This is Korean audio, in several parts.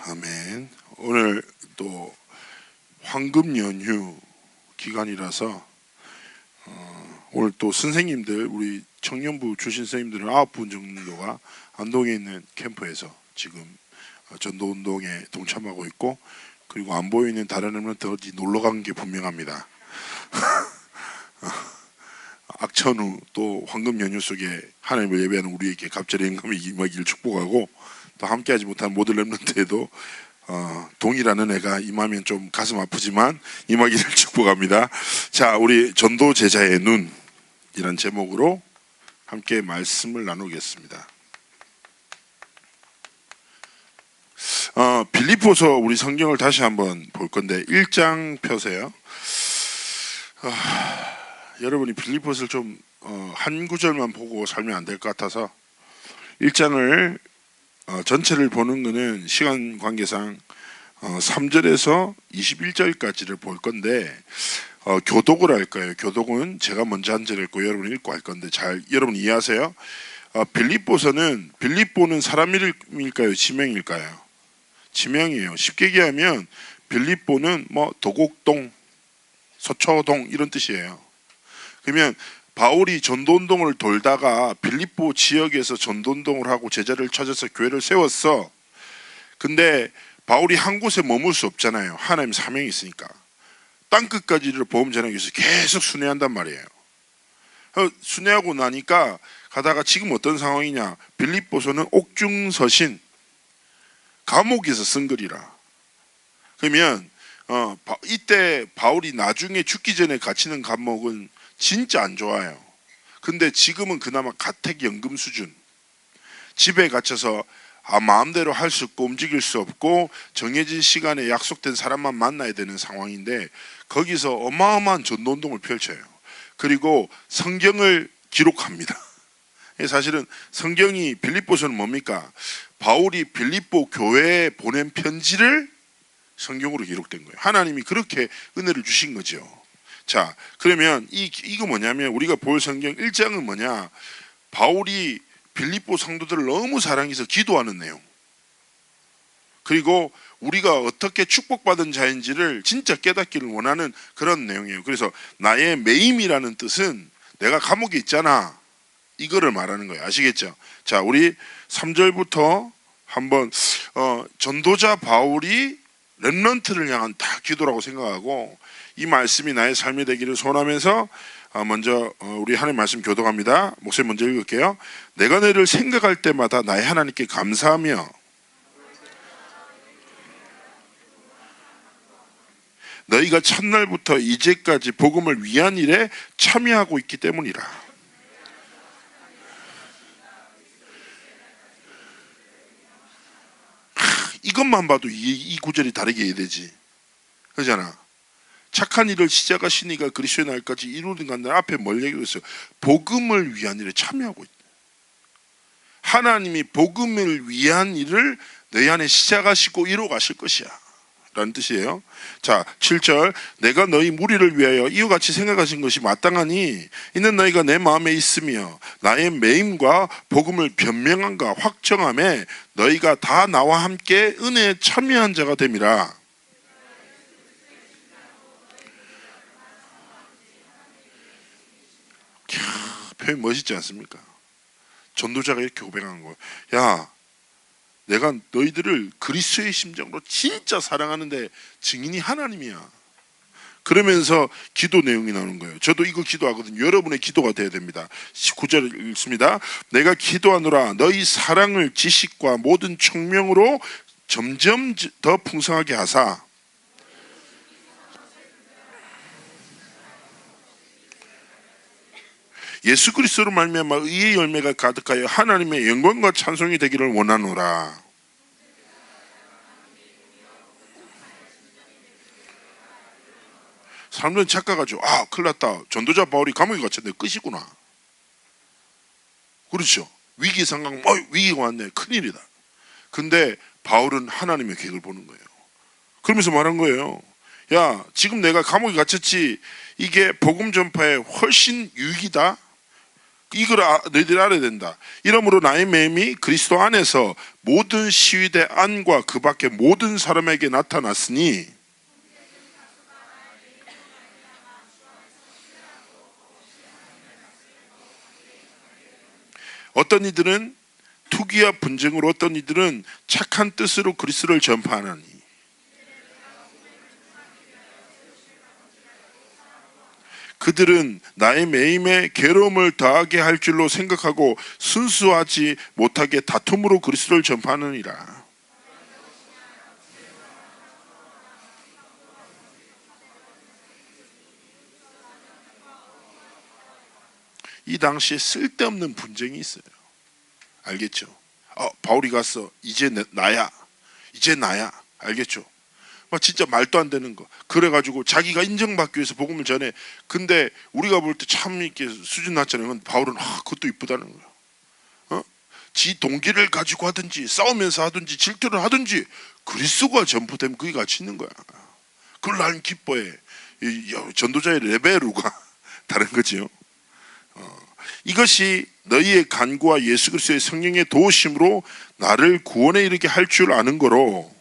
아멘. 오늘 또 황금 연휴 기간이라서 오늘 또 선생님들, 우리 청년부 출신 선생님들은 9분 정도가 안동에 있는 캠프에서 지금 전도운동에 동참하고 있고, 그리고 안 보이는 다른 렘넌트 어디 놀러 간 게 분명합니다. 악천후 또 황금 연휴 속에 하나님을 예배하는 우리에게 갑절의 영감이 임하기를 축복하고, 또 함께하지 못한 모든 렘넌트에도 동이라는 애가 임하면 좀 가슴 아프지만 임하기를 축복합니다. 자, 우리 전도 제자의 눈이란 제목으로 함께 말씀을 나누겠습니다. 빌립보서 우리 성경을 다시 한번 볼 건데 1장 펴세요. 여러분이 빌립보서를 좀 한 구절만 보고 살면 안 될 것 같아서 1장을 전체를 보는 것은 시간 관계상 3절에서 21절까지를 볼 건데 교독을 할 거예요. 교독은 제가 먼저 한 절 읽고 여러분이 읽고 할 건데 잘 여러분 이해하세요? 빌립보는 사람 이름일까요? 지명일까요? 지명이에요. 쉽게 얘기하면 빌립보는 뭐 도곡동, 서초동 이런 뜻이에요. 그러면 바울이 전도운동을 돌다가 빌립보 지역에서 전도운동을 하고 제자를 찾아서 교회를 세웠어. 근데 바울이 한 곳에 머물 수 없잖아요. 하나님 사명이 있으니까. 땅끝까지를 복음 전하기 위해서 계속 순회한단 말이에요. 순회하고 나니까 가다가 지금 어떤 상황이냐, 빌립보서는 옥중서신, 감옥에서 쓴 글이라. 그러면 이때 바울이 나중에 죽기 전에 갇히는 감옥은 진짜 안 좋아요. 근데 지금은 그나마 가택연금 수준. 집에 갇혀서 마음대로 할 수 없고 움직일 수 없고 정해진 시간에 약속된 사람만 만나야 되는 상황인데 거기서 어마어마한 전도운동을 펼쳐요. 그리고 성경을 기록합니다. 사실은 성경이 빌립보서는 뭡니까? 바울이 빌립보 교회에 보낸 편지를 성경으로 기록된 거예요. 하나님이 그렇게 은혜를 주신 거죠. 자, 그러면 이거 뭐냐면 우리가 볼 성경 1장은 뭐냐? 바울이 빌립보 성도들을 너무 사랑해서 기도하는 내용. 그리고 우리가 어떻게 축복받은 자인지를 진짜 깨닫기를 원하는 그런 내용이에요. 그래서 나의 매임이라는 뜻은 내가 감옥에 있잖아, 이거를 말하는 거예요. 아시겠죠? 자, 우리 3절부터 한번 전도자 바울이 렘넌트를 향한 다 기도라고 생각하고 이 말씀이 나의 삶이 되기를 소원하면서 먼저 우리 하나님 말씀 교독합니다. 목소리 먼저 읽을게요. 내가 너희를 생각할 때마다 나의 하나님께 감사하며 너희가 첫날부터 이제까지 복음을 위한 일에 참여하고 있기 때문이라. 이것만 봐도 이 구절이 다르게 이해되지. 그러잖아. 착한 일을 시작하신 이가 그리스도의 날까지 이루는 간다. 앞에 뭘 얘기했어요? 복음을 위한 일에 참여하고 있다. 하나님이 복음을 위한 일을 너희 안에 시작하시고 이루어 가실 것이야 라는 뜻이에요. 자, 7절 내가 너희 무리를 위하여 이와 같이 생각하신 것이 마땅하니 이는 너희가 내 마음에 있으며 나의 매임과 복음을 변명함과 확정함에 너희가 다 나와 함께 은혜에 참여한 자가 됨이라. 표현 멋있지 않습니까? 전도자가 이렇게 고백하는 거예요. 야, 내가 너희들을 그리스도의 심정으로 진짜 사랑하는데 증인이 하나님이야. 그러면서 기도 내용이 나오는 거예요. 저도 이거 기도하거든요. 여러분의 기도가 돼야 됩니다. 9절 읽습니다. 내가 기도하노라 너희 사랑을 지식과 모든 총명으로 점점 더 풍성하게 하사 예수 그리스도로 말미암아 의의 열매가 가득하여 하나님의 영광과 찬송이 되기를 원하노라. 사람들은 착각하죠. 큰일 났다. 전도자 바울이 감옥에 갇혔는데 끝이구나. 그렇죠. 위기 상황, 위기가 왔네. 큰일이다. 근데 바울은 하나님의 계획을 보는 거예요. 그러면서 말한 거예요. 야, 지금 내가 감옥에 갇혔지. 이게 복음 전파에 훨씬 유익이다. 이걸 너희들이 알아야 된다. 이러므로 나의 매임이 그리스도 안에서 모든 시위대 안과 그 밖의 모든 사람에게 나타났으니 어떤 이들은 투기와 분쟁으로, 어떤 이들은 착한 뜻으로 그리스도를 전파하나니 그들은 나의 매임에 괴로움을 더하게 할 줄로 생각하고 순수하지 못하게 다툼으로 그리스도를 전파하느니라. 이 당시에 쓸데없는 분쟁이 있어요. 알겠죠? 바울이 갔어. 이제 나야. 이제 나야. 알겠죠? 막 진짜 말도 안 되는 거. 그래가지고 자기가 인정받기 위해서 복음을 전해. 근데 우리가 볼 때 참 이렇게 수준 낮잖아요. 바울은 그것도 이쁘다는 거야. 지 동기를 가지고 하든지 싸우면서 하든지 질투를 하든지 그리스도가 전포되면 그게 가치 있는 거야. 그걸 나는 기뻐해. 전도자의 레벨루가 다른 거지요. 이것이 너희의 간구와 예수 그리스도의 성령의 도우심으로 나를 구원에 이르게 할 줄 아는 거로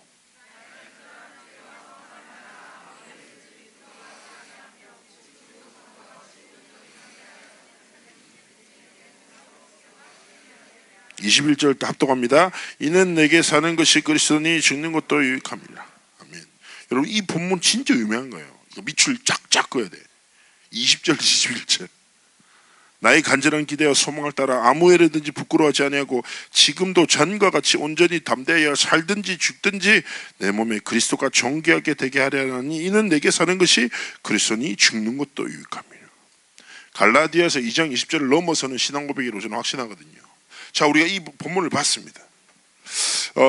21절 합독합니다. 이는 내게 사는 것이 그리스도니 죽는 것도 유익함이라. 아멘. 여러분 이 본문 진짜 유명한 거예요. 밑줄 쫙쫙 그어야 돼. 20절 21절. 나의 간절한 기대와 소망을 따라 아무 애라든지 부끄러워하지 아니하고 지금도 전과 같이 온전히 담대하여 살든지 죽든지 내 몸에 그리스도가 존귀하게 되게 하려 하니 이는 내게 사는 것이 그리스도니 죽는 것도 유익함이라. 갈라디아서 2장 20절을 넘어서는 신앙 고백이라고 저는 확신하거든요. 자, 우리가 이 본문을 봤습니다.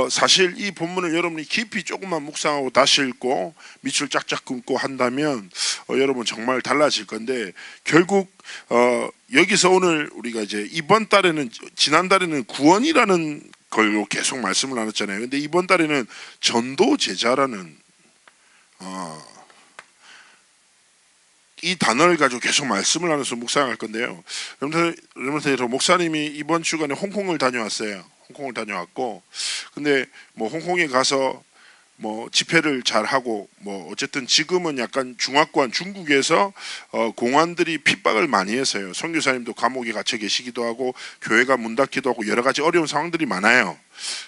사실 이 본문을 여러분이 깊이 조금만 묵상하고 다시 읽고 밑줄 짝짝 긋고 한다면 여러분 정말 달라질 건데 결국 여기서 오늘 우리가 이제 이번 달에는 지난달에는 구원이라는 걸로 계속 말씀을 나눴잖아요. 근데 이번 달에는 전도 제자라는 이 단어를 가지고 계속 말씀을 나눠서 묵상할 건데요. 여러분들 목사님이 이번 주간에 홍콩을 다녀왔어요. 홍콩을 다녀왔고, 근데 뭐 홍콩에 가서 뭐 집회를 잘 하고 뭐 어쨌든 지금은 약간 중화권 중국에서 공안들이 핍박을 많이 해서요. 선교사님도 감옥에 갇혀 계시기도 하고 교회가 문 닫기도 하고 여러 가지 어려운 상황들이 많아요.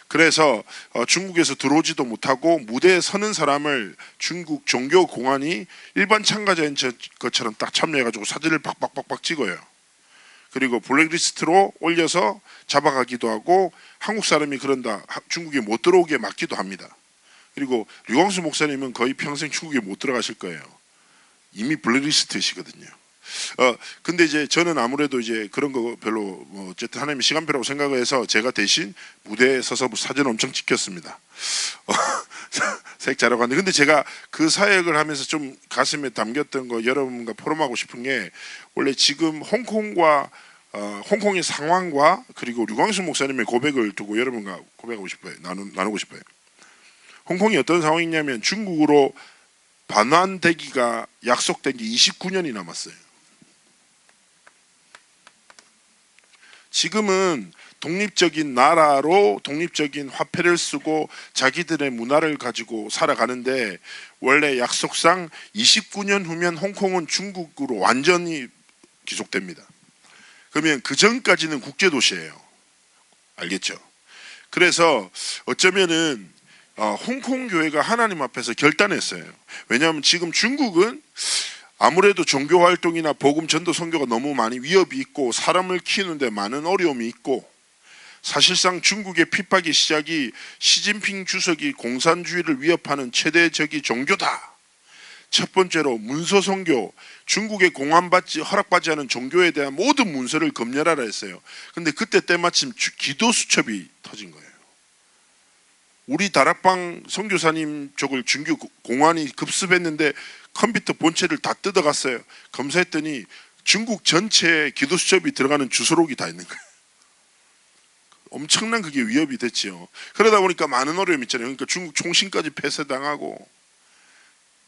그래서 중국에서 들어오지도 못하고 무대에 서는 사람을 중국 종교 공안이 일반 참가자인 것처럼 딱 참여해가지고 사진을 박박박박 찍어요. 그리고 블랙리스트로 올려서 잡아가기도 하고 한국 사람이 그런다 중국에 못 들어오게 막기도 합니다. 그리고 류광수 목사님은 거의 평생 중국에 못 들어가실 거예요. 이미 블랙리스트이시거든요. 근데 이제 저는 아무래도 이제 그런 거 별로 어쨌든 하나님의 시간표라고 생각을 해서 제가 대신 무대에 서서 사진 엄청 찍혔습니다. 색 잘하고 왔는데 근데 제가 그 사역을 하면서 좀 가슴에 담겼던 거 여러분과 포럼하고 싶은 게 원래 지금 홍콩의 상황과 그리고 류광수 목사님의 고백을 두고 여러분과 고백하고 싶어요. 나누고 싶어요. 홍콩이 어떤 상황이냐면 중국으로 반환되기가 약속된 게 29년이 남았어요. 지금은 독립적인 나라로 독립적인 화폐를 쓰고 자기들의 문화를 가지고 살아가는데 원래 약속상 29년 후면 홍콩은 중국으로 완전히 귀속됩니다. 그러면 그 전까지는 국제도시예요. 알겠죠? 그래서 어쩌면은 홍콩 교회가 하나님 앞에서 결단했어요. 왜냐하면 지금 중국은 아무래도 종교 활동이나 복음 전도 선교가 너무 많이 위협이 있고 사람을 키우는데 많은 어려움이 있고 사실상 중국의 핍박의 시작이 시진핑 주석이 공산주의를 위협하는 최대적인 종교다. 첫 번째로 문서 선교, 중국의 허락받지 않은 종교에 대한 모든 문서를 검열하라 했어요. 근데 그때 때마침 기도 수첩이 터진 거예요. 우리 다락방 선교사님 쪽을 중교 공안이 급습했는데 컴퓨터 본체를 다 뜯어갔어요. 검사했더니 중국 전체에 기도 수첩이 들어가는 주소록이 다 있는 거예요. 엄청난 그게 위협이 됐지요. 그러다 보니까 많은 어려움이 있잖아요. 그러니까 중국 총신까지 폐쇄당하고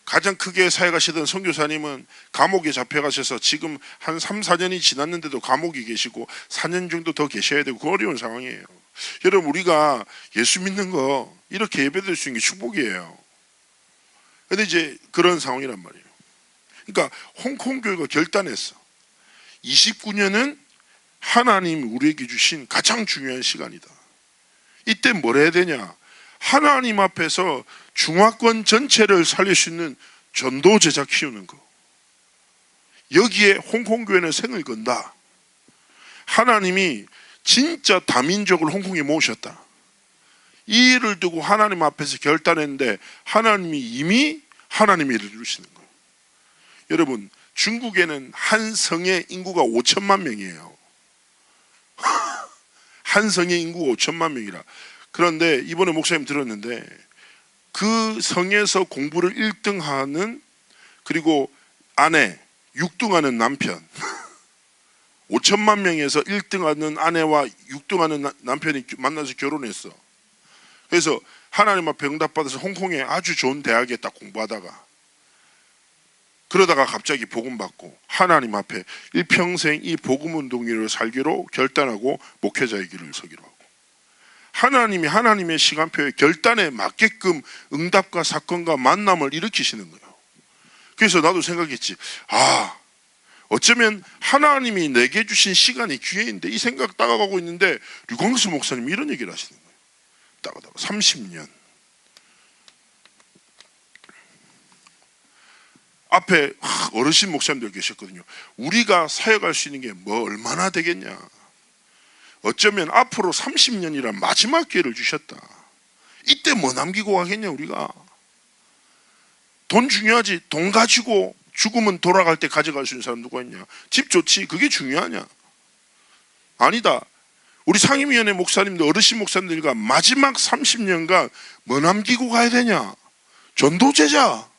가장 크게 사역하시던 선교사님은 감옥에 잡혀가셔서 지금 한 3, 4년이 지났는데도 감옥에 계시고 4년 정도 더 계셔야 되고 그 어려운 상황이에요. 여러분, 우리가 예수 믿는 거 이렇게 예배드릴 수 있는 게 축복이에요. 근데 이제 그런 상황이란 말이에요. 그러니까 홍콩 교회가 결단했어. 29년은 하나님이 우리에게 주신 가장 중요한 시간이다. 이때 뭘 해야 되냐? 하나님 앞에서 중화권 전체를 살릴 수 있는 전도 제자 키우는 거. 여기에 홍콩 교회는 생을 건다. 하나님이 진짜 다민족을 홍콩에 모으셨다. 이 일을 두고 하나님 앞에서 결단했는데 하나님이 이미 하나님의 일을 이루시는 거예요. 여러분, 중국에는 한 성의 인구가 5천만 명이에요. 한 성의 인구가 5천만 명이라. 그런데 이번에 목사님 들었는데 그 성에서 공부를 1등하는, 그리고 아내 6등하는 남편 5천만 명에서 1등하는 아내와 6등하는 남편이 만나서 결혼했어. 그래서 하나님 앞에 응답받아서 홍콩에 아주 좋은 대학에 딱 공부하다가 그러다가 갑자기 복음 받고 하나님 앞에 일평생 이 복음 운동위를 살기로 결단하고 목회자의 길을 서기로 하고, 하나님이 하나님의 시간표에 결단에 맞게끔 응답과 사건과 만남을 일으키시는 거예요. 그래서 나도 생각했지, 어쩌면 하나님이 내게 주신 시간이 기회인데 이 생각 따라가고 있는데 류광수 목사님이 이런 얘기를 하시는 거예요. 따가다가 30년 앞에 어르신 목사님들 계셨거든요. 우리가 사역할 수 있는 게 뭐 얼마나 되겠냐. 어쩌면 앞으로 30년이란 마지막 기회를 주셨다. 이때 뭐 남기고 가겠냐. 우리가 돈 중요하지. 돈 가지고 죽으면 돌아갈 때 가져갈 수 있는 사람 누가 있냐. 집 좋지. 그게 중요하냐. 아니다. 우리 상임위원회 목사님들, 어르신 목사님들과 마지막 30년간 뭐 남기고 가야 되냐. 전도제자.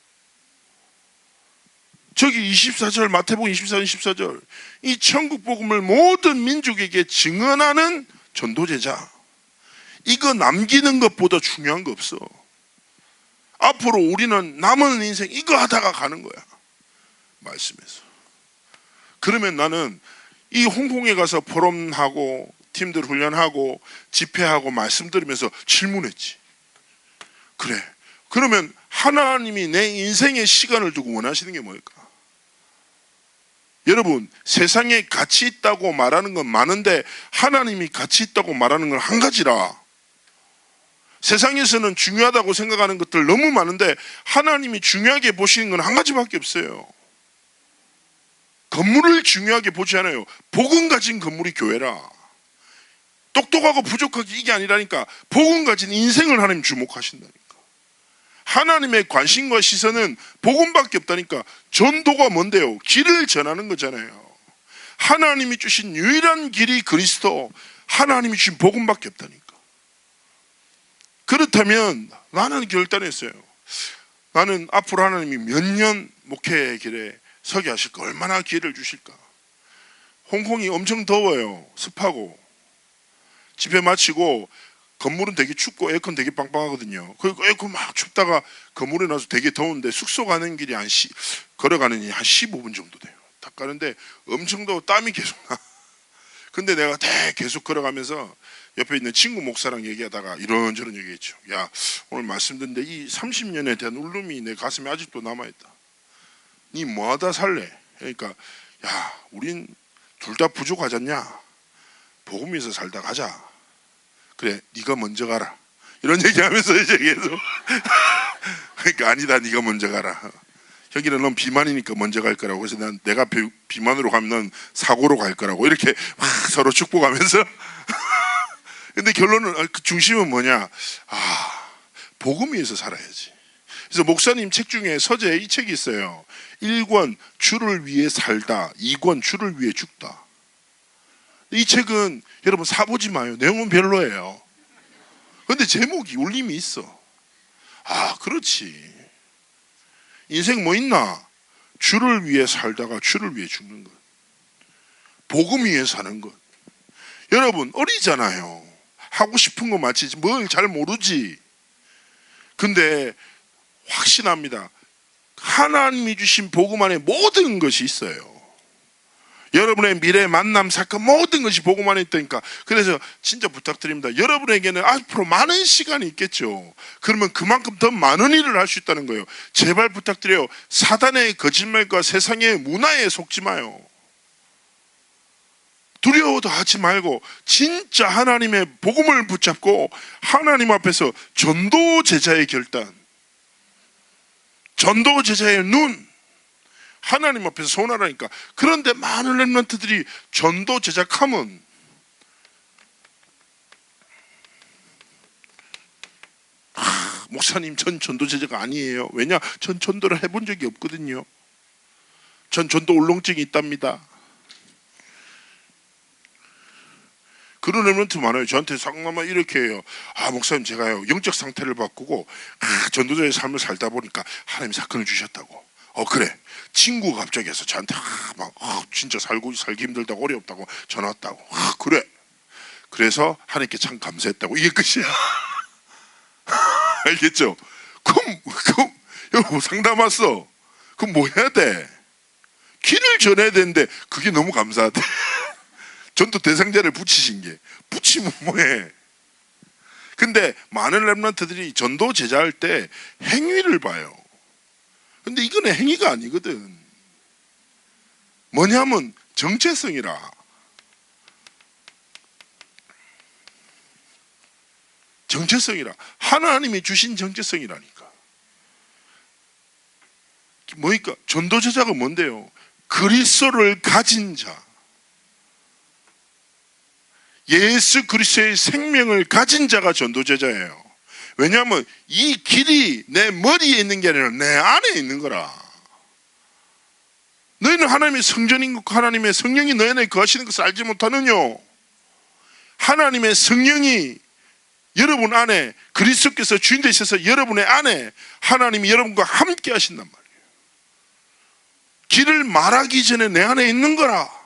저기 24절, 마태복음 24절 14절, 이 천국 복음을 모든 민족에게 증언하는 전도제자. 이거 남기는 것보다 중요한 거 없어. 앞으로 우리는 남은 인생 이거 하다가 가는 거야. 말씀에서. 그러면 나는 이 홍콩에 가서 포럼하고 팀들 훈련하고 집회하고 말씀 들으면서 질문했지. 그래, 그러면 하나님이 내 인생의 시간을 두고 원하시는 게 뭘까? 여러분, 세상에 가치 있다고 말하는 건 많은데 하나님이 가치 있다고 말하는 건 한 가지라. 세상에서는 중요하다고 생각하는 것들 너무 많은데 하나님이 중요하게 보시는 건 한 가지밖에 없어요. 건물을 중요하게 보지 않아요. 복음 가진 건물이 교회라. 똑똑하고 부족하기 이게 아니라니까. 복음 가진 인생을 하나님 주목하신다니까. 하나님의 관심과 시선은 복음밖에 없다니까. 전도가 뭔데요? 길을 전하는 거잖아요. 하나님이 주신 유일한 길이 그리스도, 하나님이 주신 복음밖에 없다니까. 그렇다면 나는 결단했어요. 나는 앞으로 하나님이 몇 년 목회의 길에 서게 하실까? 얼마나 기회를 주실까? 홍콩이 엄청 더워요. 습하고. 집회 마치고 건물은 되게 춥고 에어컨 되게 빵빵하거든요. 그리고 에어컨 막 춥다가 건물에 나서 되게 더운데 숙소 가는 길이 걸어가는 게 한 15분 정도 돼요. 딱 가는데 엄청 더워. 땀이 계속 나. 근데 내가 계속 걸어가면서 옆에 있는 친구 목사랑 얘기하다가 이런저런 얘기했죠. 야, 오늘 말씀 듣는데 이 30년에 대한 울림이 내 가슴에 아직도 남아있다. 니 뭐하다 살래? 그러니까 야, 우린 둘 다 부족하잖냐. 복음에서 살다 가자. 그래, 네가 먼저 가라. 이런 얘기하면서 이제 계속 그러니까 아니다, 네가 먼저 가라. 여기는 넌 비만이니까 먼저 갈 거라고. 그래서 내가 비만으로 가면 넌 사고로 갈 거라고. 이렇게 막 서로 축복하면서 근데 결론은 그 중심은 뭐냐? 복음 위에서 살아야지. 그래서 목사님 책 중에 서재에 이 책이 있어요. 1권 주를 위해 살다, 2권 주를 위해 죽다. 이 책은 여러분 사보지 마요. 내용은 별로예요. 근데 제목이 울림이 있어. 그렇지. 인생 뭐 있나? 주를 위해 살다가 주를 위해 죽는 것. 복음 위해 사는 것. 여러분 어리잖아요. 하고 싶은 거 맞지. 뭘 잘 모르지. 근데 확신합니다. 하나님이 주신 복음 안에 모든 것이 있어요. 여러분의 미래 만남 사건 모든 것이 복음 안에 있다니까. 그래서 진짜 부탁드립니다. 여러분에게는 앞으로 많은 시간이 있겠죠. 그러면 그만큼 더 많은 일을 할 수 있다는 거예요. 제발 부탁드려요. 사단의 거짓말과 세상의 문화에 속지 마요. 두려워도 하지 말고 진짜 하나님의 복음을 붙잡고 하나님 앞에서 전도 제자의 결단, 전도 제자의 눈, 하나님 앞에서 서운하라니까. 그런데 많은 렘넌트들이 전도 제작하면 목사님 전 전도 제자가 아니에요. 왜냐? 전 전도를 해본 적이 없거든요. 전 전도 울렁증이 있답니다. 그런 렘넌트 많아요. 저한테 상담만 이렇게 해요. 목사님 제가요 영적 상태를 바꾸고 전도자의 삶을 살다 보니까 하나님 사건을 주셨다고. 그래. 친구가 갑자기 해서 저한테 진짜 살기 힘들다고 어렵다고 전화 왔다고. 그래. 그래서 하나님께 참 감사했다고. 이게 끝이야. 알겠죠? 그럼 여러분 상담 왔어. 그럼 뭐 해야 돼? 길을 전해야 되는데 그게 너무 감사하대. 전도 대상자를 붙이신 게. 붙이면 뭐해? 근데 많은 렘넌트들이 전도 제자할 때 행위를 봐요. 근데 이거는 행위가 아니거든. 뭐냐면 정체성이라. 정체성이라. 하나님이 주신 정체성이라니까. 뭐니까 전도 제자가 뭔데요? 그리스도를 가진 자. 예수 그리스도의 생명을 가진 자가 전도 제자예요. 왜냐하면 이 길이 내 머리에 있는 게 아니라 내 안에 있는 거라. 너희는 하나님의 성전인 것, 하나님의 성령이 너희 안에 거하시는 것을 알지 못하느뇨. 하나님의 성령이 여러분 안에 그리스도께서 주인 되셔서 여러분의 안에 하나님이 여러분과 함께 하신단 말이에요. 길을 말하기 전에 내 안에 있는 거라.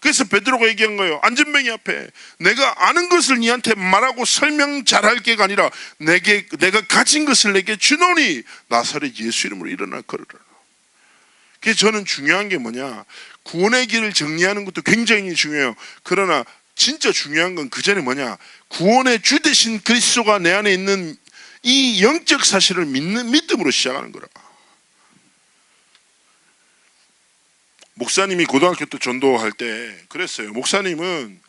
그래서 베드로가 얘기한 거예요. 안전뱅이 앞에 내가 아는 것을 니한테 말하고 설명 잘할 게가 아니라 내가 가진 것을 내게 주노니 나사렛 예수 이름으로 일어나 걸으라. 그래서 저는 중요한 게 뭐냐, 구원의 길을 정리하는 것도 굉장히 중요해요. 그러나 진짜 중요한 건 그 전에 뭐냐, 구원의 주 되신 그리스도가 내 안에 있는 이 영적 사실을 믿음으로 시작하는 거라. 목사님이 고등학교 때 전도할 때 그랬어요. 목사님은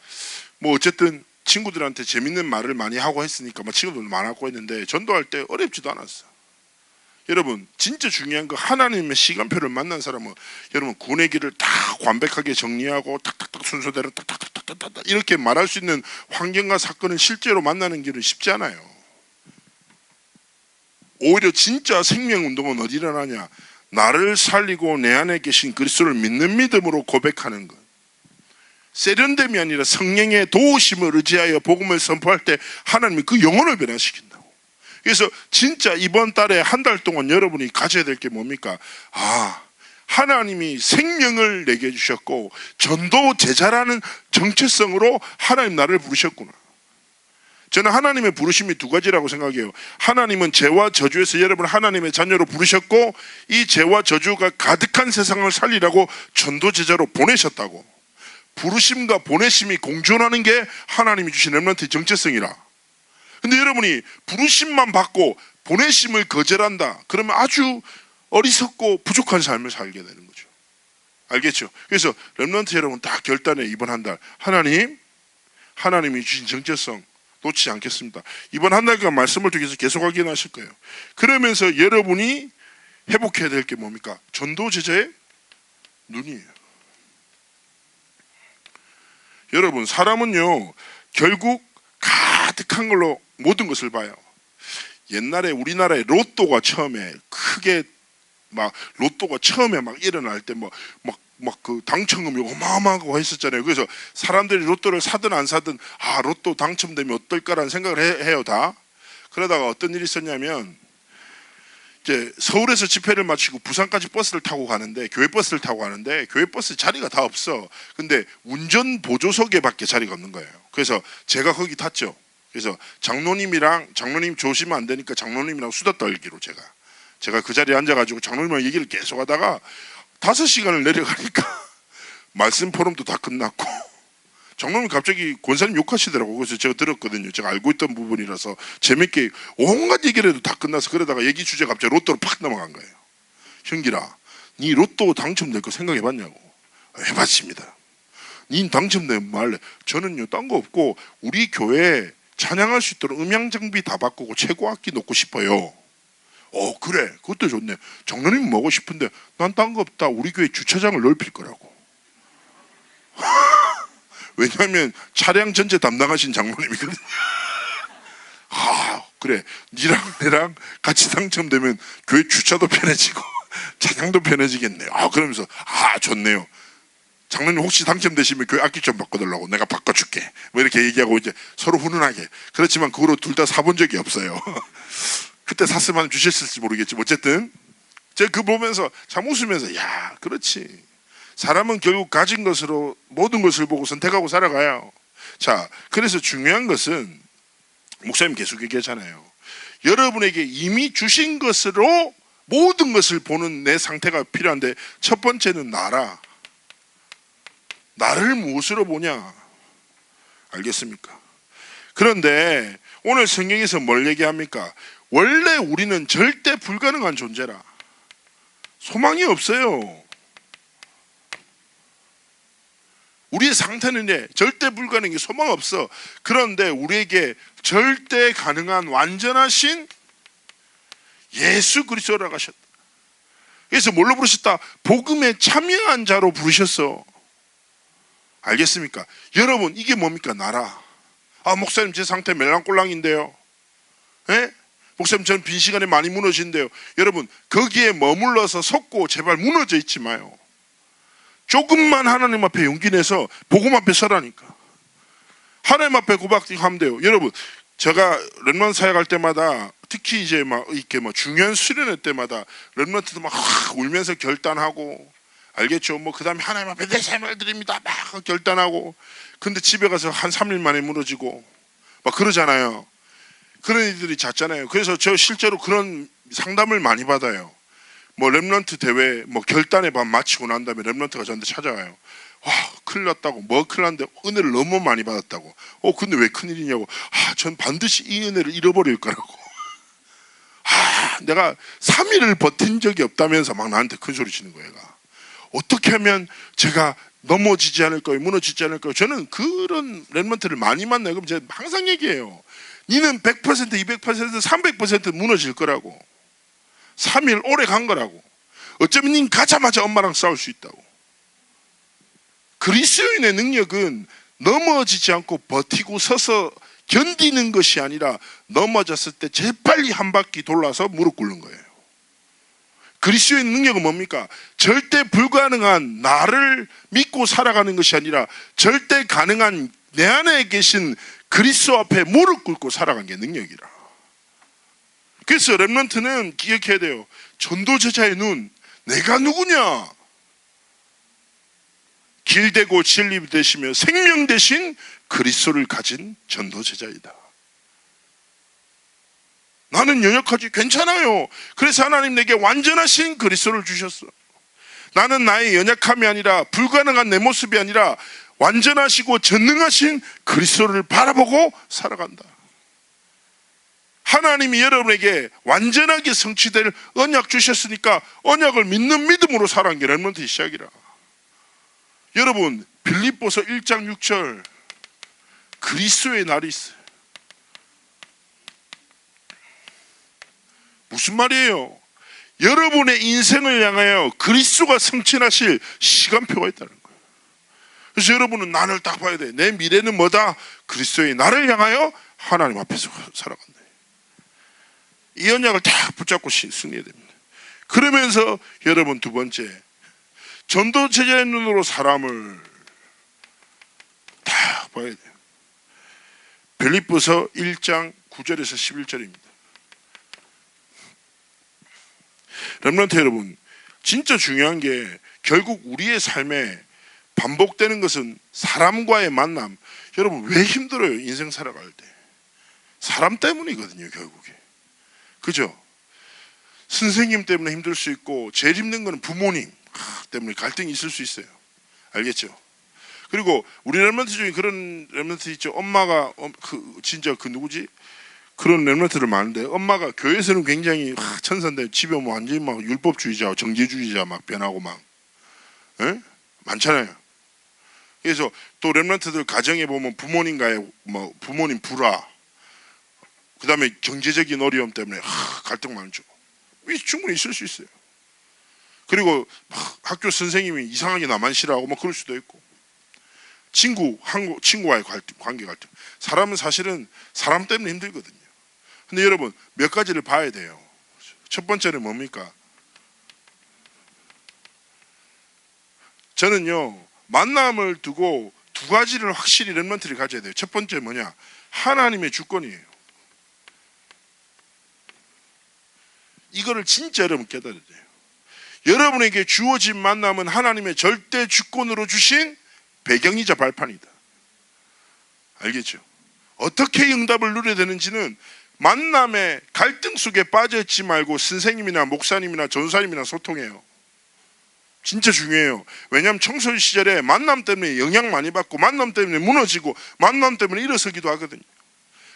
뭐 어쨌든 친구들한테 재밌는 말을 많이 하고 했으니까 친구들도 많았고 했는데 전도할 때 어렵지도 않았어. 여러분 진짜 중요한 거, 하나님의 시간표를 만난 사람은 여러분 구원의 길을 다 완벽하게 정리하고 탁탁탁 순서대로 탁탁탁탁탁 이렇게 말할 수 있는 환경과 사건을 실제로 만나는 길은 쉽지 않아요. 오히려 진짜 생명운동은 어디 일어나냐, 나를 살리고 내 안에 계신 그리스도를 믿는 믿음으로 고백하는 것. 세련됨이 아니라 성령의 도우심을 의지하여 복음을 선포할 때 하나님이 그 영혼을 변화시킨다고. 그래서 진짜 이번 달에 한 달 동안 여러분이 가져야 될 게 뭡니까? 하나님이 생명을 내게 주셨고 전도 제자라는 정체성으로 하나님 나를 부르셨구나. 저는 하나님의 부르심이 두 가지라고 생각해요. 하나님은 죄와 저주에서 여러분을 하나님의 자녀로 부르셨고 이 죄와 저주가 가득한 세상을 살리라고 전도 제자로 보내셨다고. 부르심과 보내심이 공존하는 게 하나님이 주신 렘넌트의 정체성이라. 근데 여러분이 부르심만 받고 보내심을 거절한다, 그러면 아주 어리석고 부족한 삶을 살게 되는 거죠. 알겠죠? 그래서 렘넌트 여러분 다 결단해. 이번 한 달 하나님이 주신 정체성 놓치지 않겠습니다. 이번 한 달간 말씀을 통해서 계속 확인하실 거예요. 그러면서 여러분이 회복해야 될 게 뭡니까? 전도 제자의 눈이에요. 여러분 사람은요 결국 가득한 걸로 모든 것을 봐요. 옛날에 우리나라에 로또가 처음에 크게 로또가 처음에 일어날 때 그 당첨금이 어마어마하고 했었잖아요. 그래서 사람들이 로또를 사든 안 사든 로또 당첨되면 어떨까라는 생각을 해요 다. 그러다가 어떤 일이 있었냐면 이제 서울에서 집회를 마치고 부산까지 버스를 타고 가는데, 교회 버스를 타고 가는데 교회 버스 자리가 다 없어. 근데 운전 보조석에 밖에 자리가 없는 거예요. 그래서 제가 거기 탔죠. 그래서 장로님 조시면 안 되니까 장로님이랑 수다 떨기로 제가 제가 그 자리에 앉아가지고 장로님이랑 얘기를 계속 하다가 5시간을 내려가니까 말씀 포럼도 다 끝났고 장로님 갑자기 권사님 욕하시더라고요. 그래서 제가 들었거든요. 제가 알고 있던 부분이라서 재밌게 온갖 얘기를 해도 다 끝나서 그러다가 얘기 주제가 갑자기 로또로 팍 넘어간 거예요. 형기라, 니 로또 당첨될 거 생각해봤냐고. 해봤습니다. 니 당첨되면 뭐 할래? 저는요 딴 거 없고 우리 교회에 찬양할 수 있도록 음향 장비 다 바꾸고 최고 악기 놓고 싶어요. 그래, 그것도 좋네. 장로님 뭐고 싶은데 난 딴 거 없다. 우리 교회 주차장을 넓힐 거라고. 왜냐하면 차량 전체 담당하신 장로님이거든요. 그래, 니랑 내랑 같이 당첨되면 교회 주차도 편해지고 차량도 편해지겠네. 그러면서 좋네요. 장로님 혹시 당첨되시면 교회 악기 좀 바꿔달라고. 내가 바꿔줄게. 뭐 이렇게 얘기하고 이제 서로 훈훈하게. 그렇지만 그거로 둘 다 사본 적이 없어요. 그때 샀으면 주셨을지 모르겠지만 어쨌든 제가 그거 보면서 참 웃으면서 야, 그렇지. 사람은 결국 가진 것으로 모든 것을 보고 선택하고 살아가요. 자, 그래서 중요한 것은 목사님 계속 얘기하잖아요. 여러분에게 이미 주신 것으로 모든 것을 보는 내 상태가 필요한데, 첫 번째는 나를 무엇으로 보냐? 알겠습니까? 그런데 오늘 성경에서 뭘 얘기합니까? 원래 우리는 절대 불가능한 존재라. 소망이 없어요. 우리의 상태는 절대 불가능해. 소망 없어. 그런데 우리에게 절대 가능한 완전하신 예수 그리스도라고 하셨다. 그래서 뭘로 부르셨다? 복음에 참여한 자로 부르셨어. 알겠습니까? 여러분, 이게 뭡니까? 나라. 목사님 제 상태 멜랑꼴랑인데요. 예? 목사님 저는 빈 시간에 많이 무너진대요. 여러분, 거기에 머물러서 속고 제발 무너져 있지 마요. 조금만 하나님 앞에 용기 내서 복음 앞에 서라니까. 하나님 앞에 고백하면 돼요. 여러분, 제가 렘넌트 사역할 때마다 특히 이제 이렇게 중요한 수련회 때마다 렘넌트도 막 울면서 결단하고, 알겠죠? 그 다음에 하나님 앞에 내 삶을 드립니다 막 결단하고, 근데 집에 가서 한 3일 만에 무너지고 막 그러잖아요. 그런 일들이 잦잖아요. 그래서 저 실제로 그런 상담을 많이 받아요. 렘넌트 대회 결단의 밤 마치고 난 다음에 렘넌트가 저한테 찾아와요. 큰일 났다고. 큰일 났는데 은혜를 너무 많이 받았다고. 근데 왜 큰일이냐고. 전 반드시 이 은혜를 잃어버릴 거라고. 내가 3일을 버틴 적이 없다면서 막 나한테 큰 소리 치는 거예요. 어떻게 하면 제가 넘어지지 않을 거예요, 무너지지 않을 거예요. 저는 그런 렘넌트를 많이 만나요. 그럼 제가 항상 얘기해요. 니는 100%, 200%, 300% 무너질 거라고. 3일 오래 간 거라고. 어쩌면 닌 가자마자 엄마랑 싸울 수 있다고. 그리스도인의 능력은 넘어지지 않고 버티고 서서 견디는 것이 아니라 넘어졌을 때 재빨리 한 바퀴 돌아서 무릎 꿇는 거예요. 그리스도의 능력은 뭡니까? 절대 불가능한 나를 믿고 살아가는 것이 아니라 절대 가능한 내 안에 계신 그리스도 앞에 무릎 꿇고 살아가는 게 능력이라. 그래서 렘넌트는 기억해야 돼요. 전도제자의 눈, 내가 누구냐? 길되고 진리 되시며 생명 되신 그리스도를 가진 전도제자이다. 나는 연약하지, 괜찮아요. 그래서 하나님 내게 완전하신 그리스도를 주셨어. 나는 나의 연약함이 아니라, 불가능한 내 모습이 아니라 완전하시고 전능하신 그리스도를 바라보고 살아간다. 하나님이 여러분에게 완전하게 성취될 언약 주셨으니까 언약을 믿는 믿음으로 살아가는 게 렘넌트의 시작이라. 여러분, 빌립보서 1장 6절 그리스도의 날이 있어요. 무슨 말이에요? 여러분의 인생을 향하여 그리스도가 성취하실 시간표가 있다는 거예요. 그래서 여러분은 나를 딱 봐야 돼. 내 미래는 뭐다? 그리스도의 나를 향하여 하나님 앞에서 살아간다. 이 언약을 딱 붙잡고 승리해야 됩니다. 그러면서 여러분, 두 번째, 전도제자의 눈으로 사람을 딱 봐야 돼요. 빌립보서 1장 9절에서 11절입니다. 렘넌트 여러분, 진짜 중요한 게 결국 우리의 삶에 반복되는 것은 사람과의 만남. 여러분, 왜 힘들어요? 인생 살아갈 때 사람 때문이거든요, 결국에. 그죠? 선생님 때문에 힘들 수 있고, 제일 힘든 거는 부모님 때문에 갈등이 있을 수 있어요. 알겠죠? 그리고 우리 렘넌트 중에 그런 렘넌트 있죠. 엄마가 진짜 누구지? 그런 렘넌트들 많은데, 엄마가 교회에서는 굉장히 천사인데 집에 오면 완전히 막 율법주의자, 정제주의자 막 변하고 막, 에? 많잖아요. 그래서 또 렘넌트들 가정에 보면 부모님과의 부모님 불화, 그 다음에 경제적인 어려움 때문에 갈등 많죠. 충분히 있을 수 있어요. 그리고 학교 선생님이 이상하게 나만 싫어하고 뭐 그럴 수도 있고, 친구와의 관계 갈등. 사람은 사실은 사람 때문에 힘들거든요. 근데 여러분, 몇 가지를 봐야 돼요. 첫 번째는 뭡니까? 저는요, 만남을 두고 두 가지를 확실히 렘넌트를 가져야 돼요. 첫 번째 뭐냐? 하나님의 주권이에요. 이거를 진짜 여러분 깨달아야 돼요. 여러분에게 주어진 만남은 하나님의 절대 주권으로 주신 배경이자 발판이다. 알겠죠? 어떻게 응답을 누려야 되는지는 만남의 갈등 속에 빠져있지 말고 선생님이나 목사님이나 전사님이나 소통해요. 진짜 중요해요. 왜냐하면 청소년 시절에 만남 때문에 영향 많이 받고, 만남 때문에 무너지고, 만남 때문에 일어서기도 하거든요.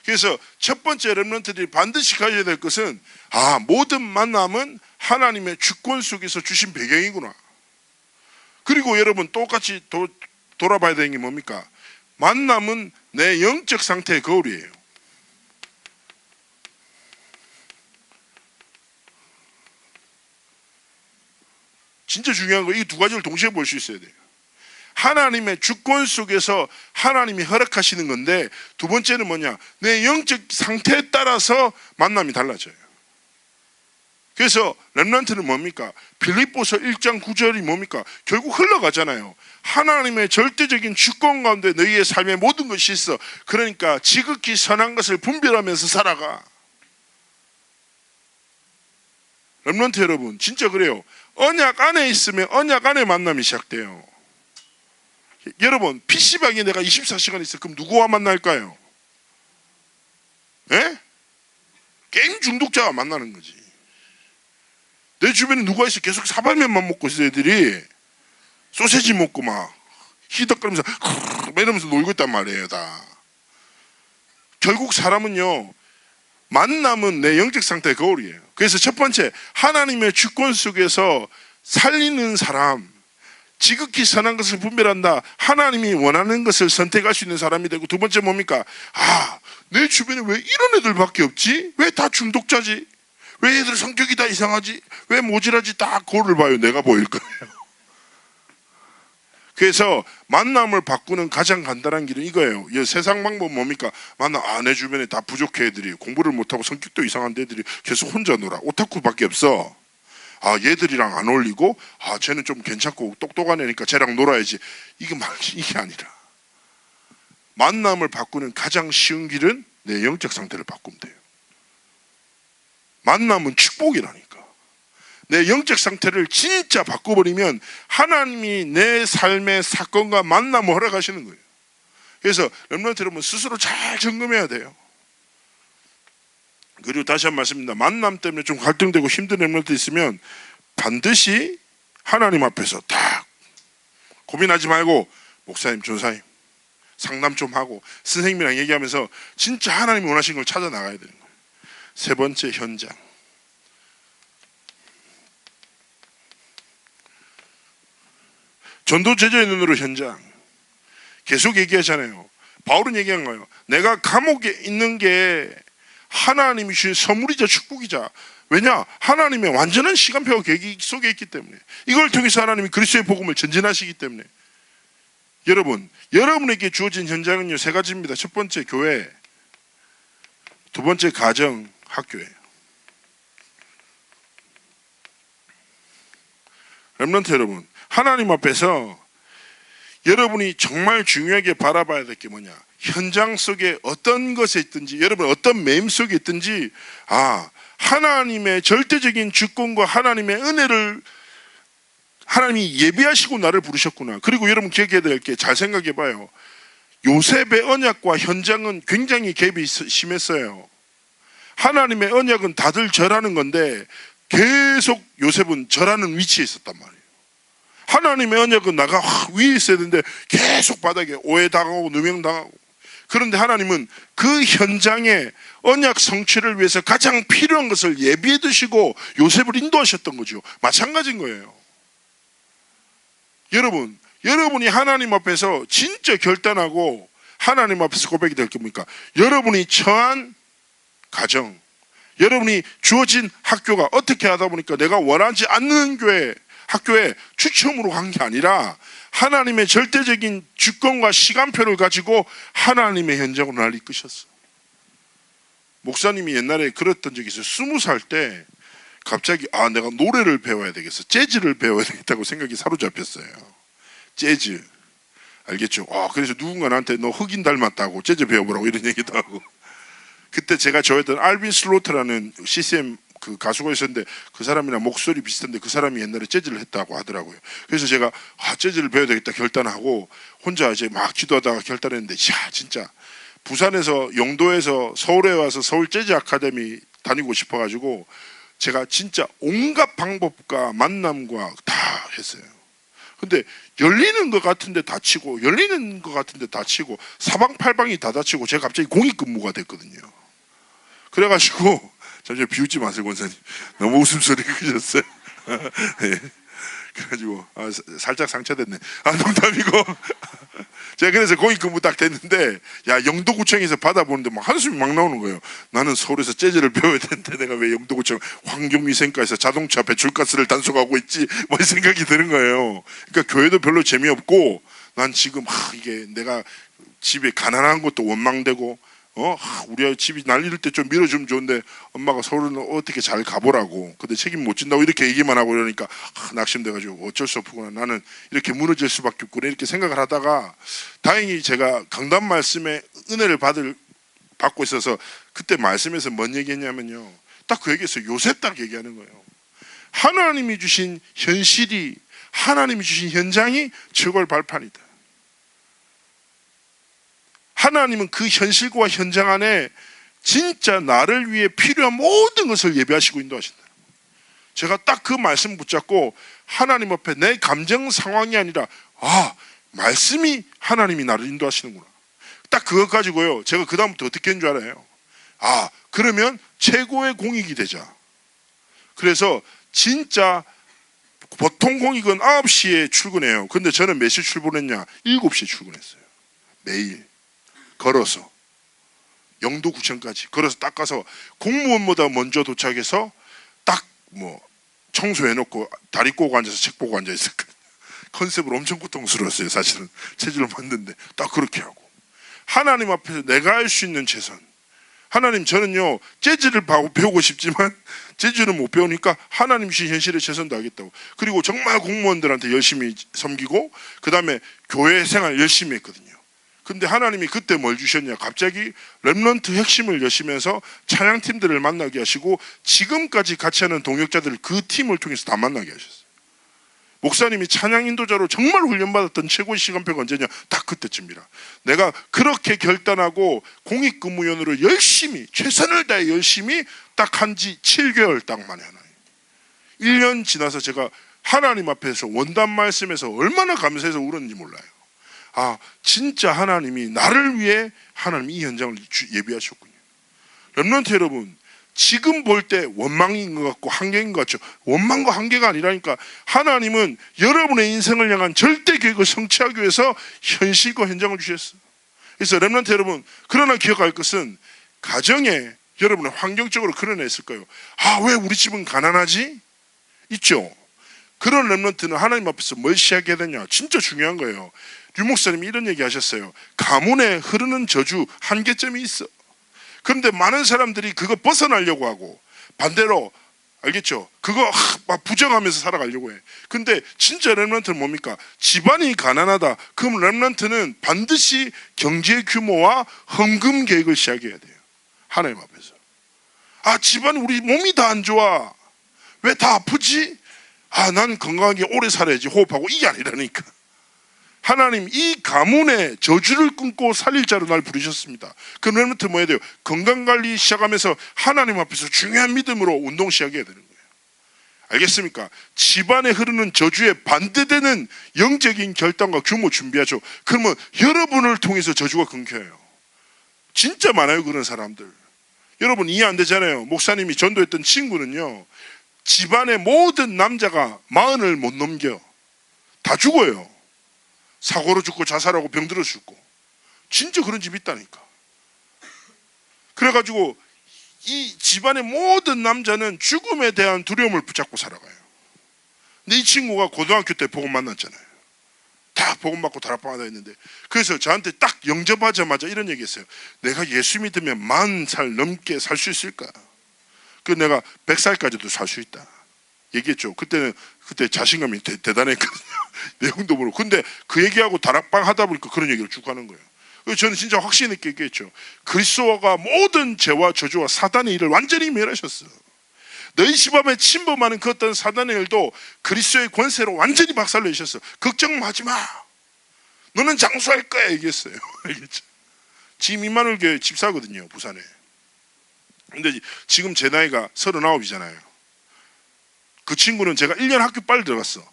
그래서 첫 번째 렘넌트들이 반드시 가져야 될 것은, 모든 만남은 하나님의 주권 속에서 주신 배경이구나. 그리고 여러분 똑같이 돌아봐야 되는 게 뭡니까? 만남은 내 영적 상태의 거울이에요. 진짜 중요한 거, 이 두 가지를 동시에 볼 수 있어야 돼요. 하나님의 주권 속에서 하나님이 허락하시는 건데, 두 번째는 뭐냐? 내 영적 상태에 따라서 만남이 달라져요. 그래서 렘넌트는 뭡니까? 빌립보서 1장 9절이 뭡니까? 결국 흘러가잖아요. 하나님의 절대적인 주권 가운데 너희의 삶의 모든 것이 있어. 그러니까 지극히 선한 것을 분별하면서 살아가. 렘넌트 여러분, 진짜 그래요. 언약 안에 있으면 언약 안에 만남이 시작돼요. 여러분, PC방에 내가 24시간 있어. 그럼 누구와 만날까요? 예? 게임 중독자와 만나는 거지. 내 주변에 누가 있어? 계속 사발면만 먹고 있어. 애들이 소세지 먹고 막 히덕거리면서 이러면서 놀고 있단 말이에요. 다. 결국 사람은요, 만남은 내 영적 상태의 거울이에요. 그래서 첫 번째, 하나님의 주권 속에서 살리는 사람, 지극히 선한 것을 분별한다. 하나님이 원하는 것을 선택할 수 있는 사람이 되고, 두 번째 뭡니까? 내 주변에 왜 이런 애들밖에 없지? 왜 다 중독자지? 왜 애들 성격이 다 이상하지? 왜 모질하지? 다 거울을 봐요. 내가 보일 거예요. 그래서 만남을 바꾸는 가장 간단한 길은 이거예요. 세상 방법은 뭡니까? 내 주변에 다 부족해 애들이, 공부를 못하고 성격도 이상한 애들이 계속 혼자 놀아. 오타쿠밖에 없어. 얘들이랑 안 어울리고, 쟤는 좀 괜찮고 똑똑한 애니까 쟤랑 놀아야지. 이게 아니라, 만남을 바꾸는 가장 쉬운 길은 내 영적 상태를 바꾸면 돼요. 만남은 축복이라니까. 내 영적 상태를 진짜 바꿔버리면 하나님이 내 삶의 사건과 만남을 허락하시는 거예요. 그래서 렘넌트 여러분, 스스로 잘 점검해야 돼요. 그리고 다시 한 번 말씀입니다. 만남 때문에 좀 갈등되고 힘든 렘넌트 있으면 반드시 하나님 앞에서 딱 고민하지 말고, 목사님, 전사님 상담 좀 하고 선생님이랑 얘기하면서 진짜 하나님이 원하시는 걸 찾아 나가야 되는 거예요. 세 번째, 현장. 전도 제자의 눈으로 현장. 계속 얘기하잖아요. 바울은 얘기한 거예요. 내가 감옥에 있는 게 하나님이 주신 선물이자 축복이자. 왜냐? 하나님의 완전한 시간표와 계획 속에 있기 때문에, 이걸 통해서 하나님이 그리스도의 복음을 전진하시기 때문에. 여러분, 여러분에게 주어진 현장은요, 세 가지입니다. 첫 번째, 교회. 두 번째, 가정, 학교예요. 렘넌트 여러분, 하나님 앞에서 여러분이 정말 중요하게 바라봐야 될 게 뭐냐? 현장 속에 어떤 것에 있든지, 여러분 어떤 매임 속에 있든지, 하나님의 절대적인 주권과 하나님의 은혜를 하나님이 예비하시고 나를 부르셨구나. 그리고 여러분 기억해야 될 게, 잘 생각해 봐요. 요셉의 언약과 현장은 굉장히 갭이 심했어요. 하나님의 언약은 다들 절하는 건데, 계속 요셉은 저라는 위치에 있었단 말이에요. 하나님의 언약은 나가 위에 있어야 되는데 계속 바닥에 오해당하고 누명당하고. 그런데 하나님은 그 현장에 언약 성취를 위해서 가장 필요한 것을 예비해 두시고 요셉을 인도하셨던 거죠. 마찬가지인 거예요. 여러분이 하나님 앞에서 진짜 결단하고 하나님 앞에서 고백이 될 겁니까? 여러분이 처한 가정, 여러분이 주어진 학교가 어떻게 하다 보니까 내가 원하지 않는 학교에 추첨으로 간 게 아니라 하나님의 절대적인 주권과 시간표를 가지고 하나님의 현장으로 날 이끄셨어. 목사님이 옛날에 그랬던 적이 있어요. 20살 때 갑자기 내가 노래를 배워야 되겠어, 재즈를 배워야 되겠다고 생각이 사로잡혔어요. 재즈 알겠죠? 그래서 누군가 나한테 너 흑인 닮았다고 재즈 배워보라고 이런 얘기도 하고. 그때 제가 좋아했던 알빈 슬로트라는 CCM 그 가수가 있었는데 그 사람이랑 목소리 비슷한데 그 사람이 옛날에 재즈를 했다고 하더라고요. 그래서 제가 재즈를 배워야 되겠다 결단하고 혼자 이제 막 기도하다가 결단했는데, 진짜 부산에서 영도에서 서울에 와서 서울 재즈 아카데미 다니고 싶어가지고 제가 진짜 온갖 방법과 만남과 다 했어요. 근데 열리는 것 같은데 다치고 열리는 것 같은데 다치고 사방팔방이 다 다치고 제가 갑자기 공익근무가 됐거든요. 그래가지고 잠시만 비웃지 마세요 권사님, 너무 웃음소리가 크셨어요. 네. 그래가지고 살짝 상처됐네. 농담이고. 제가 그래서 공익근무 딱 됐는데 영도구청에서 받아보는데 막 한숨이 막 나오는 거예요. 나는 서울에서 재즈를 배워야 되는데 내가 왜 영도구청 환경위생과에서 자동차 배출가스를 단속하고 있지, 뭐 생각이 드는 거예요. 그러니까 교회도 별로 재미없고 난 지금 이게 내가 집에 가난한 것도 원망되고 우리 집이 난리를 때 좀 밀어주면 좋은데 엄마가 서울은 어떻게 잘 가보라고, 근데 책임 못 진다고 이렇게 얘기만 하고 이러니까 낙심돼가지고 어쩔 수 없구나, 나는 이렇게 무너질 수밖에 없구나 이렇게 생각을 하다가 다행히 제가 강단 말씀에 은혜를 받고 있어서 그때 말씀에서 뭔 얘기했냐면요, 딱 그 얘기했어요. 요셉 딱 얘기하는 거예요. 하나님이 주신 현실이, 하나님이 주신 현장이 최고의 발판이다. 하나님은 그 현실과 현장 안에 진짜 나를 위해 필요한 모든 것을 예비하시고 인도하신다. 제가 딱 그 말씀 붙잡고 하나님 앞에 내 감정 상황이 아니라 말씀이 하나님이 나를 인도하시는구나. 딱 그것 가지고요 제가 그 다음부터 어떻게 했는 줄 알아요? 그러면 최고의 공익이 되자. 그래서 진짜 보통 공익은 9시에 출근해요. 근데 저는 몇 시에 출근했냐? 7시에 출근했어요. 매일 걸어서 영도구청까지 걸어서 딱 가서 공무원보다 먼저 도착해서 딱 청소해놓고 다리 꼬고 앉아서 책 보고 앉아있었거든요. 컨셉으로 엄청 고통스러웠어요. 사실은 체질로 만드는데 딱 그렇게 하고 하나님 앞에서 내가 할 수 있는 최선. 하나님, 저는요 재즈를 배우고 싶지만 재즈는 못 배우니까 하나님 주신 현실에 최선 다하겠다고. 그리고 정말 공무원들한테 열심히 섬기고 그 다음에 교회 생활 열심히 했거든요. 근데 하나님이 그때 뭘 주셨냐? 갑자기 렘넌트 핵심을 여시면서 찬양팀들을 만나게 하시고 지금까지 같이 하는 동역자들을 그 팀을 통해서 다 만나게 하셨어요. 목사님이 찬양 인도자로 정말 훈련받았던 최고의 시간표가 언제냐? 딱 그때쯤이라. 내가 그렇게 결단하고 공익근무원으로 열심히 최선을 다해 열심히 딱 한 지 7개월 딱 만에 하나요. 1년 지나서 제가 하나님 앞에서 원단 말씀에서 얼마나 감사해서 울었는지 몰라요. 진짜 하나님이 나를 위해 하나님이 이 현장을 예비하셨군요. 렘넌트 여러분, 지금 볼 때 원망인 것 같고 한계인 것 같죠. 원망과 한계가 아니라니까. 하나님은 여러분의 인생을 향한 절대 계획을 성취하기 위해서 현실과 현장을 주셨어요. 그래서 렘넌트 여러분, 그러나 기억할 것은 가정에 여러분의 환경적으로 그런 애 있을 거예요. 왜 우리 집은 가난하지? 있죠. 그런 렘넌트는 하나님 앞에서 뭘 시작해야 되냐? 진짜 중요한 거예요. 류 목사님이 이런 얘기 하셨어요. 가문에 흐르는 저주 한계점이 있어. 그런데 많은 사람들이 그거 벗어나려고 하고 반대로, 알겠죠? 그거 막 부정하면서 살아가려고 해. 근데 진짜 렘넌트는 뭡니까? 집안이 가난하다. 그럼 렘넌트는 반드시 경제 규모와 헌금 계획을 시작해야 돼요. 하나님 앞에서. 집안 우리 몸이 다 안 좋아. 왜 다 아프지? 난 건강하게 오래 살아야지 호흡하고, 이게 아니라니까. 하나님 이 가문의 저주를 끊고 살릴 자로 날 부르셨습니다. 그 렘넌트 뭐 해야 돼요? 건강관리 시작하면서 하나님 앞에서 중요한 믿음으로 운동 시작해야 되는 거예요. 알겠습니까? 집안에 흐르는 저주에 반대되는 영적인 결단과 규모 준비하죠. 그러면 여러분을 통해서 저주가 끊겨요. 진짜 많아요, 그런 사람들. 여러분 이해 안 되잖아요. 목사님이 전도했던 친구는요, 집안의 모든 남자가 40을 못 넘겨. 다 죽어요. 사고로 죽고 자살하고 병들어 죽고. 진짜 그런 집이 있다니까. 그래가지고 이 집안의 모든 남자는 죽음에 대한 두려움을 붙잡고 살아가요. 근데 이 친구가 고등학교 때 복음 만났잖아요. 다 복음 받고 다락방하다 했는데, 그래서 저한테 딱 영접하자마자 이런 얘기 했어요. 내가 예수 믿으면 10,000살 넘게 살 수 있을까? 그 내가 100살까지도 살 수 있다 얘기했죠. 그때 자신감이 대단했거든요. 내용도 모르고. 근데 그 얘기하고 다락방 하다 보니까 그런 얘기를 쭉 하는 거예요. 그래서 저는 진짜 확신 있게 얘기했죠. 그리스도가 모든 죄와 저주와 사단의 일을 완전히 멸하셨어. 너희 집 앞에 침범하는 그 어떤 사단의 일도 그리스도의 권세로 완전히 박살내셨어. 걱정하지 마. 너는 장수할 거야 얘기했어요. 알겠죠? 지금 이만울 교회 집사거든요, 부산에. 근데 지금 제 나이가 39이잖아요. 그 친구는 제가 1년 학교 빨리 들어갔어.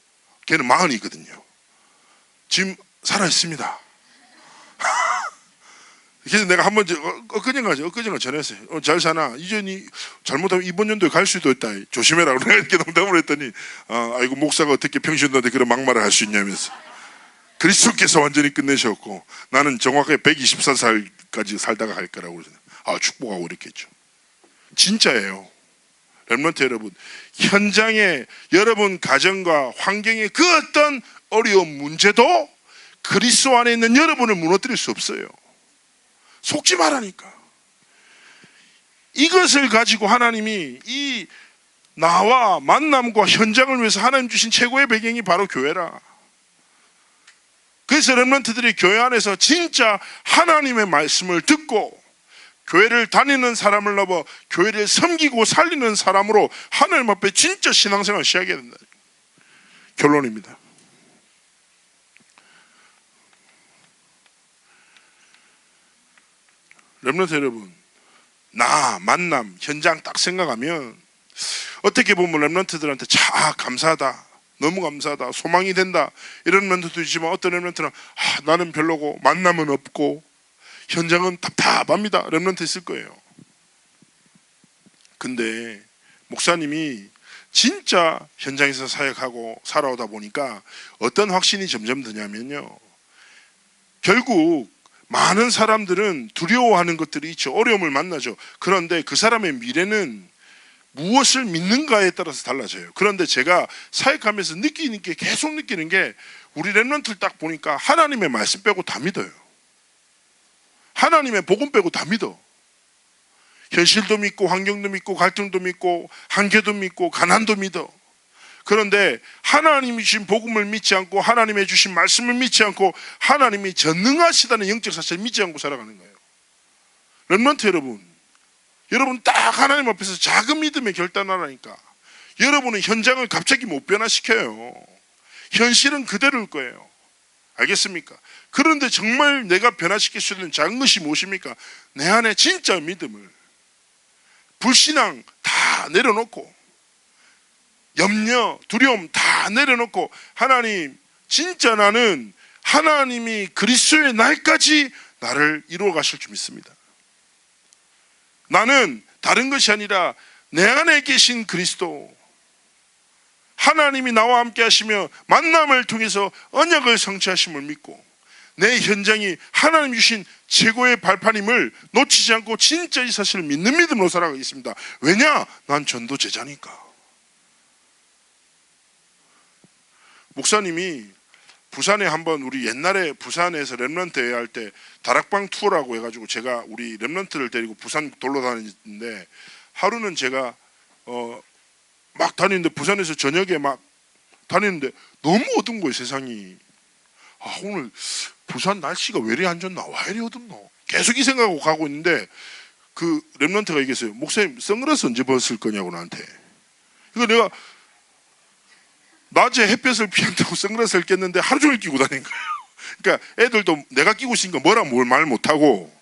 걔는 40이거든요. 지금 살아있습니다. 그래서 내가 한번 엊그젠가 전했어요. 잘 사나? 이전이 잘못하면 이번 연도에 갈 수도 있다. 조심해라. 내가 이렇게 농담을 했더니 아이고 목사가 어떻게 평신도한테 그런 막말을 할 수 있냐면서. 그리스도께서 완전히 끝내셨고 나는 정확하게 124살까지 살다가 갈 거라고 그러잖아요. 축복하고 이렇게 했죠. 진짜예요. 렘넌트 여러분, 현장에 여러분 가정과 환경의 그 어떤 어려운 문제도 그리스도 안에 있는 여러분을 무너뜨릴 수 없어요. 속지 말라니까. 이것을 가지고 하나님이 이 나와 만남과 현장을 위해서 하나님 주신 최고의 배경이 바로 교회라. 그래서 렘넌트들이 교회 안에서 진짜 하나님의 말씀을 듣고 교회를 다니는 사람을 넘어 교회를 섬기고 살리는 사람으로 하나님 앞에 진짜 신앙생활을 시작해야 된다. 결론입니다. 렘넌트 여러분, 나 만남 현장 딱 생각하면 어떻게 보면 렘넌트들한테 감사하다, 너무 감사하다, 소망이 된다 이런 렘넌트도 있지만, 어떤 렘넌트는 나는 별로고 만남은 없고 현장은 답답합니다 렘넌트 있을 거예요. 근데 목사님이 진짜 현장에서 사역하고 살아오다 보니까 어떤 확신이 점점 드냐면요, 결국 많은 사람들은 두려워하는 것들이 있죠. 어려움을 만나죠. 그런데 그 사람의 미래는 무엇을 믿는가에 따라서 달라져요. 그런데 제가 사역하면서 계속 느끼는 게, 우리 렘넌트를 딱 보니까 하나님의 말씀 빼고 다 믿어요. 하나님의 복음 빼고 다 믿어. 현실도 믿고 환경도 믿고 갈등도 믿고 한계도 믿고 가난도 믿어. 그런데 하나님이 주신 복음을 믿지 않고 하나님의 주신 말씀을 믿지 않고 하나님이 전능하시다는 영적 사실을 믿지 않고 살아가는 거예요. 렘넌트 여러분 딱 하나님 앞에서 작은 믿음의 결단하라니까. 여러분은 현장을 갑자기 못 변화시켜요. 현실은 그대로일 거예요. 알겠습니까? 그런데 정말 내가 변화시킬 수 있는 작은 것이 무엇입니까? 내 안에 진짜 믿음을, 불신앙 다 내려놓고, 염려, 두려움 다 내려놓고, 하나님 진짜 나는 하나님이 그리스도의 날까지 나를 이루어 가실 줄 믿습니다. 나는 다른 것이 아니라 내 안에 계신 그리스도, 하나님이 나와 함께 하시며 만남을 통해서 언약을 성취하심을 믿고, 내 현장이 하나님 주신 최고의 발판임을 놓치지 않고 진짜 이 사실을 믿는 믿음으로 살아가겠습니다. 왜냐? 난 전도 제자니까. 목사님이 부산에 한번, 우리 옛날에 부산에서 렘넌트 대회 할 때 다락방 투어라고 해가지고 제가 우리 렘넌트를 데리고 부산 돌러 다녔는데, 하루는 제가 막 다니는데, 부산에서 저녁에 막 다니는데 너무 어두운 거예요, 세상이. 오늘 부산 날씨가 왜 이리 안 좋나, 왜 이리 어둡노, 계속 이 생각하고 가고 있는데, 그 렘넌트가 얘기했어요. 목사님 선글라스 언제 벗을 거냐고 나한테. 그러니까 내가 낮에 햇볕을 피한다고 선글라스를 꼈는데 하루 종일 끼고 다닌 거예요. 그러니까 애들도 내가 끼고 있으니까 뭐라 뭘 말 못하고,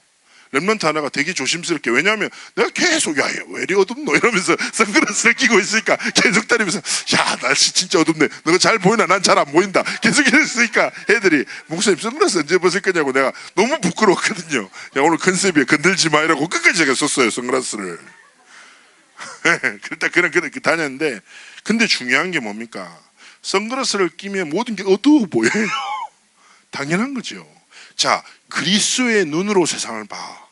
렘넌트 하나가 되게 조심스럽게, 왜냐하면 내가 계속 야, 왜 이리 어둡노 이러면서 선글라스를 끼고 있으니까 계속 다니면서 야, 날씨 진짜 어둡네, 너가 잘 보이나? 난 잘 안 보인다. 계속 이랬으니까 애들이 목사님 선글라스 언제 벗을 거냐고 내가 너무 부끄러웠거든요. 야, 오늘 컨셉이야, 건들지 마 이라고 끝까지 제가 썼어요, 선글라스를. 그러다 그런 다녔는데, 근데 중요한 게 뭡니까? 선글라스를 끼면 모든 게 어두워 보여요. 당연한 거죠. 자, 그리스도의 눈으로 세상을 봐.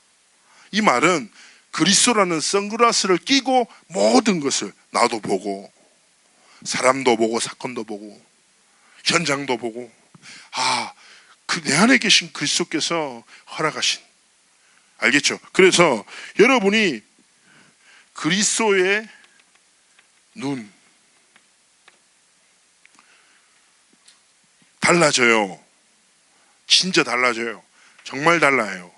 이 말은 그리스도라는 선글라스를 끼고 모든 것을, 나도 보고 사람도 보고 사건도 보고 현장도 보고, 그 내 안에 계신 그리스도께서 허락하신, 알겠죠? 그래서 여러분이 그리스도의 눈, 달라져요. 진짜 달라져요. 정말 달라요.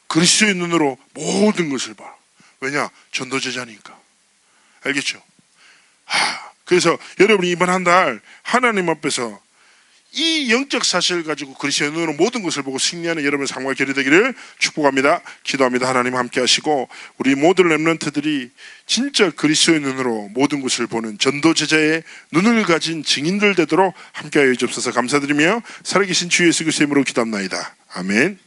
그리스도의 눈으로 모든 것을 봐. 왜냐? 전도제자니까. 알겠죠? 그래서 여러분이 이번 한 달 하나님 앞에서 이 영적 사실을 가지고 그리스도의 눈으로 모든 것을 보고 승리하는 여러분의 삶과 결이 되기를 축복합니다. 기도합니다. 하나님 함께 하시고 우리 모든 렘넌트들이 진짜 그리스도의 눈으로 모든 것을 보는 전도제자의 눈을 가진 증인들 되도록 함께하여 주옵소서. 감사드리며 살아계신 주 예수 그리스도의 이름으로 기도합나이다. 아멘.